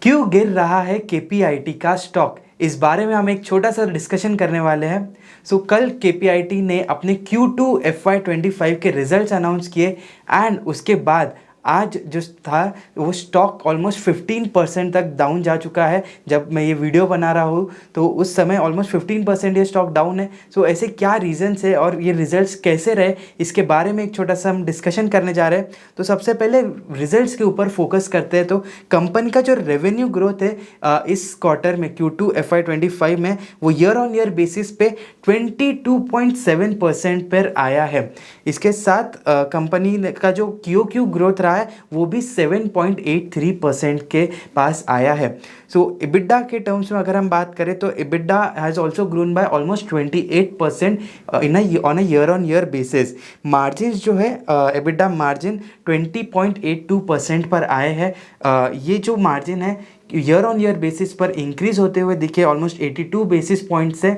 क्यों गिर रहा है केपीआईटी का स्टॉक? इस बारे में हम एक छोटा सा डिस्कशन करने वाले हैं। कल केपीआईटी ने अपने Q2 FY25 के रिजल्ट्स अनाउंस किए एंड उसके बाद आज जो था वो स्टॉक ऑलमोस्ट 15% तक डाउन जा चुका है। जब मैं ये वीडियो बना रहा हूँ तो उस समय ऑलमोस्ट 15% ये स्टॉक डाउन है। ऐसे क्या रीजंस है और ये रिजल्ट्स कैसे रहे, इसके बारे में एक छोटा सा हम डिस्कशन करने जा रहे हैं। सबसे पहले रिजल्ट्स के ऊपर फोकस करते हैं। कंपनी का जो रेवेन्यू ग्रोथ है इस क्वार्टर में Q2 FY25 में वो ईयर ऑन ईयर बेसिस पे 22.7% पर आया है। इसके साथ कंपनी का जो QOQ ग्रोथ रहा है वो भी 7.83% के पास आया है। EBITDA के टर्म्स में अगर हम बात करें तो EBITDA has also grown by almost 28% on a year on year basis. Margin जो है EBITDA मार्जिन 20.82% पर आए हैं। ये जो मार्जिन है ईयर ऑन ईयर बेसिस पर इंक्रीज होते हुए दिखे ऑलमोस्ट 82 बेसिस पॉइंट से,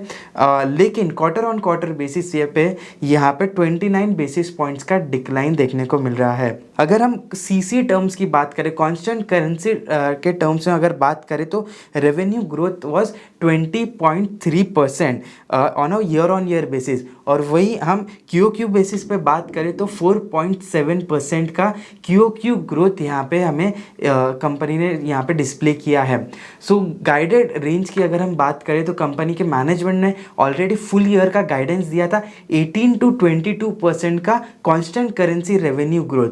लेकिन क्वार्टर ऑन क्वार्टर बेसिस यहाँ पे 29 बेसिस पॉइंट्स का डिक्लाइन देखने को मिल रहा है। अगर हम सीसी टर्म्स की बात करें, कांस्टेंट करेंसी के टर्म्स में अगर बात करें तो revenue growth was 20.3% on a year on year basis, और वही हम QOQ बेसिस पे बात करें तो 4.7% का QOQ ग्रोथ यहाँ पे हमें कंपनी ने यहाँ पे डिस्प्ले किया है। गाइडेड रेंज की अगर हम बात करें तो कंपनी के मैनेजमेंट ने ऑलरेडी फुल ईयर का गाइडेंस दिया था 18 to 22% का कांस्टेंट करेंसी रेवेन्यू ग्रोथ।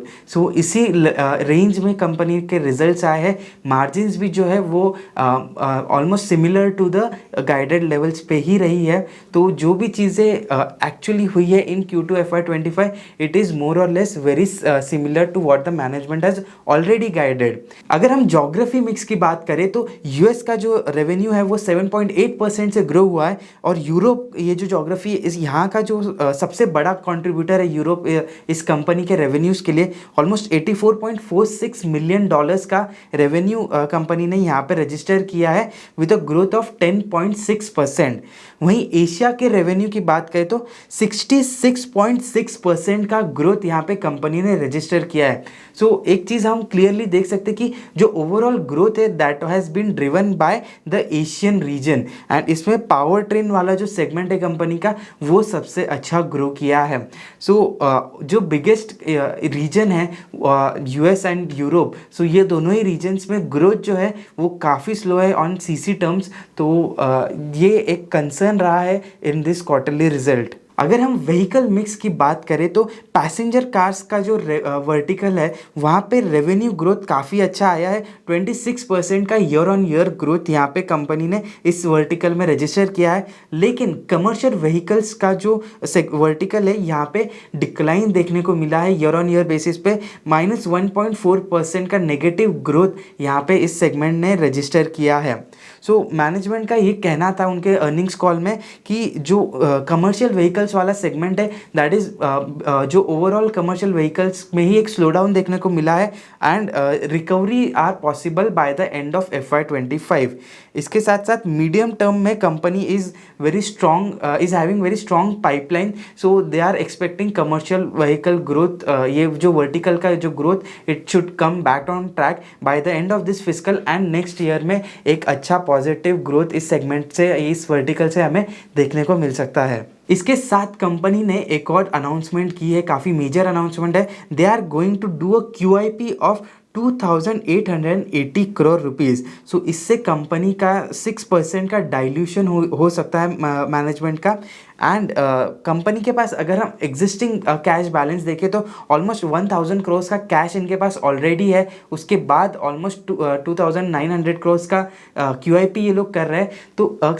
इसी रेंज में कंपनी के रिजल्ट्स आए हैं। मार्जिन्स भी जो है वो almost similar to the guided levels पे ही रही है। जो भी चीज़ें एक्चुअली हुई है इन Q2 FY25, it is more और less very similar to what the management has already guided. अगर हम ज्योग्राफी मिक्स की बात करें तो यूएस का जो रेवेन्यू है वो 7.8% से ग्रो हुआ है, और यूरोप, ये जो ज्योग्राफी इस यहाँ का जो सबसे बड़ा कंट्रीब्यूटर है यूरोप इस कंपनी के रेवेन्यूज़ के लिए, ऑलमोस्ट $84.46 मिलियन का रेवेन्यू कंपनी ने यहाँ पे रजिस्टर किया है विद अ ग्रोथ ऑफ 10.6%। वहीं एशिया के रेवेन्यू की बात करें तो 66.6% का ग्रोथ यहाँ पे कंपनी ने रजिस्टर किया है। एक चीज़ हम क्लियरली देख सकते हैं कि जो ओवरऑल ग्रोथ है that has been driven by the Asian region, and इसमें पावर ट्रेन वाला जो सेगमेंट है कंपनी का वो सबसे अच्छा ग्रो किया है। जो बिगेस्ट रीजन है US एंड यूरोप, ये दोनों ही रीजन्स में ग्रोथ जो है वो काफ़ी स्लो है ऑन CC टर्म्स। ये एक कंसर्न रहा है इन दिस क्वार्टरली रिजल्ट। अगर हम व्हीकल मिक्स की बात करें तो पैसेंजर कार्स का जो वर्टिकल है वहाँ पे रेवेन्यू ग्रोथ काफ़ी अच्छा आया है। 26% का ईयर ऑन ईयर ग्रोथ यहाँ पे कंपनी ने इस वर्टिकल में रजिस्टर किया है। लेकिन कमर्शियल व्हीकल्स का जो वर्टिकल है यहाँ पे डिक्लाइन देखने को मिला है ईयर ऑन ईयर बेसिस पे। -1.4% का नेगेटिव ग्रोथ यहाँ पे इस सेगमेंट ने रजिस्टर किया है। मैनेजमेंट का ये कहना था उनके अर्निंग्स कॉल में कि जो कमर्शियल व्हीकल्स वाला सेगमेंट है दैट इज़ जो ओवरऑल कमर्शियल व्हीकल्स में ही एक स्लो डाउन देखने को मिला है, and recovery are possible by the end of FY25। इसके साथ साथ मीडियम टर्म में company is very strong, is having very strong pipeline, they are expecting commercial vehicle growth, ये जो वर्टिकल का जो growth it should come back on track by the end of this physical, and next year में एक अच्छा positive growth इस segment से, इस वर्टिकल से हमें देखने को मिल सकता है। इसके साथ कंपनी ने एक और अनाउंसमेंट की है, काफ़ी मेजर अनाउंसमेंट है। They are going to do a QIP of 2,880 crore rupees. इससे कंपनी का 6% का डाइल्यूशन हो सकता है मैनेजमेंट का। एंड कंपनी के पास अगर हम एग्जिस्टिंग कैश बैलेंस देखें तो ऑलमोस्ट 1,000 करोड़ का कैश इनके पास ऑलरेडी है। उसके बाद ऑलमोस्ट 2,900 करोड़ का QIP ये लोग कर रहे हैं।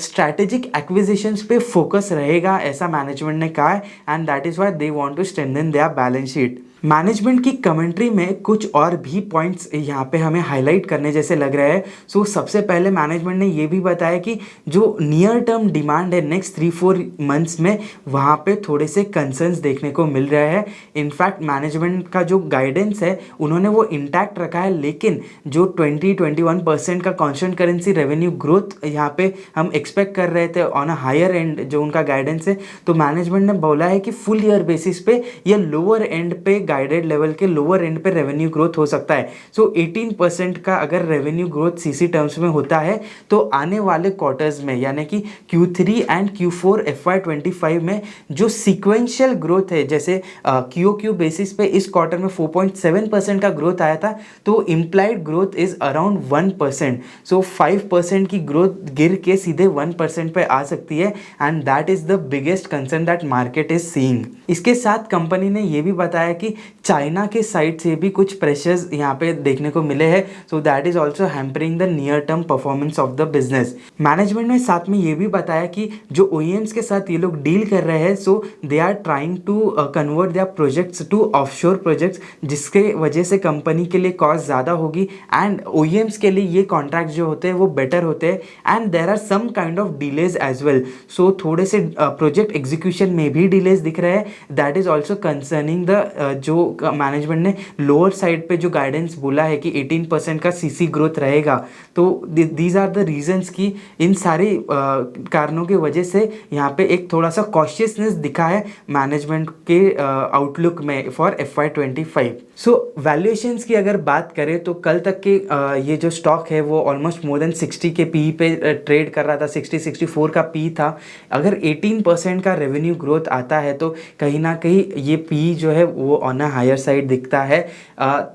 स्ट्रैटेजिक एक्विजिशंस पे फोकस रहेगा ऐसा मैनेजमेंट ने कहा है, and that is why they want to strengthen their balance sheet. Management की कमेंट्री में कुछ और भी पॉइंट्स यहाँ पे हमें हाईलाइट करने जैसे लग रहा है। सबसे पहले मैनेजमेंट ने ये भी बताया कि जो नियर टर्म डिमांड है नेक्स्ट 3-4 मंथ्स में, वहाँ पे थोड़े से कंसर्न्स देखने को मिल रहे हैं। इनफैक्ट मैनेजमेंट का जो गाइडेंस है उन्होंने वो इंटैक्ट रखा है, लेकिन जो 20-21% का कॉन्स्टेंट करेंसी रेवेन्यू ग्रोथ यहाँ पे हम एक्सपेक्ट कर रहे थे ऑन अ हायर एंड जो उनका गाइडेंस है, तो मैनेजमेंट ने बोला है कि फुल ईयर बेसिस पे या लोअर एंड पे गाइडेड लेवल के लोअर एंड पे रेवेन्यू ग्रोथ हो सकता है। सो 18% का अगर रेवेन्यू ग्रोथ सीसी टर्म्स में होता है तो आने वाले क्वार्टर्स में यानी कि Q3 एंड Q4 FY25 में जो सीक्वेंशियल ग्रोथ है, जैसे QOQ बेसिस पे इस क्वार्टर में 4.7% का ग्रोथ आया था, तो इम्प्लाइड ग्रोथ इज अराउंड 1%। सो 5% की ग्रोथ गिर के सीधे 1% पे आ सकती है and that is the biggest concern that market is seeing. इसके साथ कंपनी ने ये भी बताया कि चाइना के साइड से भी कुछ प्रेशर्स यहाँ पे देखने को मिले हैं, so that is also hampering the near term performance of the business. Management ने साथ में ये भी बताया कि जो OEMs के साथ ये लोग डील कर रहे हैं, so they are trying to convert their projects to offshore projects, जिसके वजह से कंपनी के लिए कॉस्ट ज़्यादा होगी एंड OEMs के लिए ये कॉन्ट्रैक्ट जो होते हैं वो बेटर होते हैं and there are some kind of delays as well. So थोड़े से प्रोजेक्ट एग्जीक्यूशन में भी डिलेज दिख रहे हैं, that is also concerning the जो मैनेजमेंट ने लोअर साइड पे जो गाइडेंस बोला है कि 18% का CC ग्रोथ रहेगा। तो दीज आर द रीजंस कि इन सारे कारणों की वजह से यहाँ पे एक थोड़ा सा कॉशियसनेस दिखा है मैनेजमेंट के आउटलुक में फॉर FY25। सो वैल्यूएशंस की अगर बात करें तो कल तक के ये जो स्टॉक है वो ऑलमोस्ट मोर देन 60 के पी पे ट्रेड कर रहा था, 60-64 का पी था। अगर 18% का रेवेन्यू ग्रोथ आता है तो कहीं ना कहीं ये पी जो है वो ऑन अ हायर साइड दिखता है।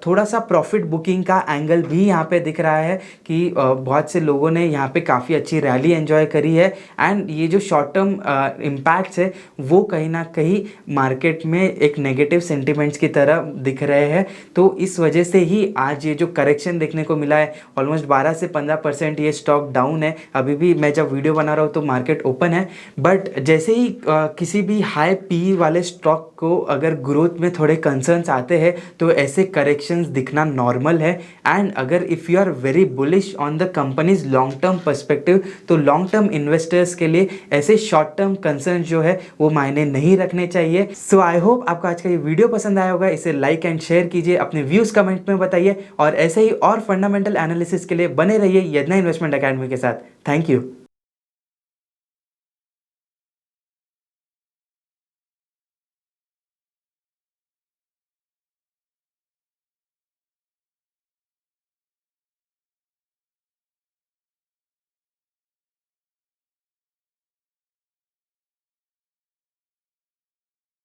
थोड़ा सा प्रॉफिट बुकिंग का एंगल भी यहाँ पे दिख रहा है कि बहुत से लोगों ने यहाँ पे काफ़ी अच्छी रैली एंजॉय करी है एंड ये जो शॉर्ट टर्म इम्पैक्ट्स है वो कहीं ना कहीं मार्केट में एक नेगेटिव सेंटिमेंट्स की तरह दिख रहे हैं। तो इस वजह से ही आज ये जो करेक्शन देखने को मिला है, ऑलमोस्ट 12 से 15% ये स्टॉक डाउन है। अभी भी मैं जब वीडियो बना रहा हूँ तो मार्केट ओपन है, बट जैसे ही किसी भी हाई पी वाले स्टॉक को अगर ग्रोथ में थोड़े कंसर्न्स आते हैं तो ऐसे करेक्शंस दिखना नॉर्मल है। एंड अगर if you are very bullish on the company's long term perspective तो लॉन्ग टर्म इन्वेस्टर्स के लिए ऐसे शॉर्ट टर्म कंसर्न जो है वो मायने नहीं रखने चाहिए। सो आई होप आपको आज का ये वीडियो पसंद आया होगा। इसे लाइक एंड शेयर कीजिए, अपने व्यूज़ कमेंट में बताइए और ऐसे ही और फंडामेंटल एनालिसिस के लिए बने रहिए यदना इन्वेस्टमेंट अकेडमी के साथ। Thank you.